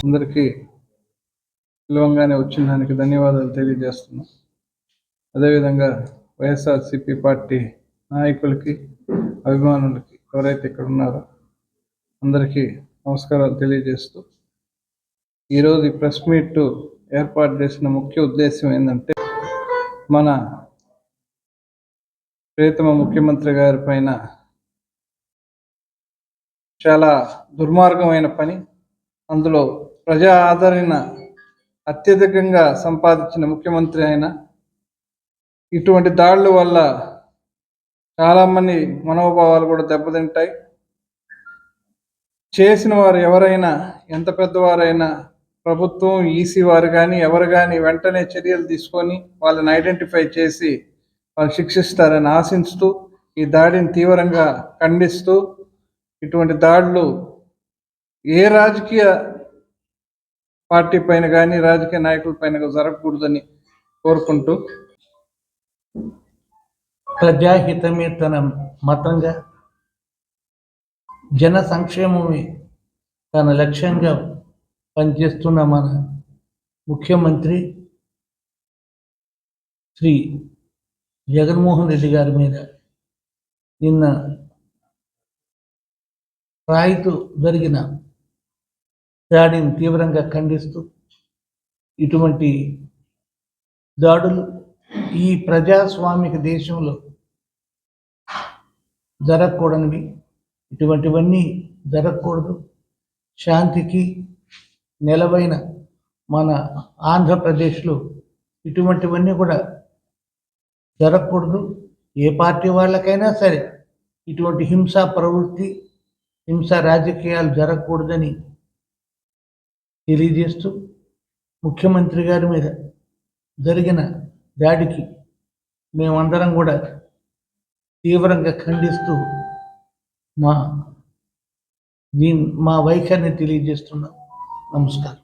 అందరికీ పిలవంగానే వచ్చిన దానికి ధన్యవాదాలు తెలియజేస్తున్నాం. అదేవిధంగా వైఎస్ఆర్సీపీ పార్టీ నాయకులకి, అభిమానులకి, ఎవరైతే ఇక్కడ ఉన్నారో అందరికీ నమస్కారాలు తెలియజేస్తూ, ఈరోజు ఈ ప్రెస్ మీట్ ఏర్పాటు చేసిన ముఖ్య ఉద్దేశం ఏంటంటే, మన ప్రియతమ ముఖ్యమంత్రి గారి పైన చాలా దుర్మార్గమైన పని, అందులో ప్రజా ఆదరణ అత్యధికంగా సంపాదించిన ముఖ్యమంత్రి అయిన ఇటువంటి దాడుల వల్ల చాలామంది మనోభావాలు కూడా దెబ్బతింటాయి. చేసిన వారు ఎవరైనా, ఎంత పెద్దవారైనా, ప్రభుత్వం, ఈసీ వారు కానీ ఎవరు కానీ వెంటనే చర్యలు తీసుకొని వాళ్ళని ఐడెంటిఫై చేసి వాళ్ళు శిక్షిస్తారని ఆశిస్తూ, ఈ దాడిని తీవ్రంగా ఖండిస్తూ, ఇటువంటి దాడులు ఏ రాజకీయ పార్టీ పైన కానీ రాజకీయ నాయకుల పైన జరగకూడదని కోరుకుంటూ, ప్రజాహితమే తన మతంగా, జన సంక్షేమమే తన లక్ష్యంగా పనిచేస్తున్న మన ముఖ్యమంత్రి శ్రీ జగన్మోహన్ రెడ్డి గారి మీద నిన్న రాయితో జరిగిన దాడిని తీవ్రంగా ఖండిస్తూ, ఇటువంటి దాడులు ఈ ప్రజాస్వామిక దేశంలో జరగకూడనివి, ఇటువంటివన్నీ జరగకూడదు. శాంతికి నెలవైన మన ఆంధ్రప్రదేశ్లో ఇటువంటివన్నీ కూడా జరగకూడదు. ఏ పార్టీ వాళ్ళకైనా సరే ఇటువంటి హింసా ప్రవృత్తి, హింసా రాజకీయాలు జరగకూడదని తెలియజేస్తూ, ముఖ్యమంత్రి గారి మీద జరిగిన దాడికి మేమందరం కూడా తీవ్రంగా ఖండిస్తూ మా వైఖరిని తెలియజేస్తున్నాం. నమస్కారం.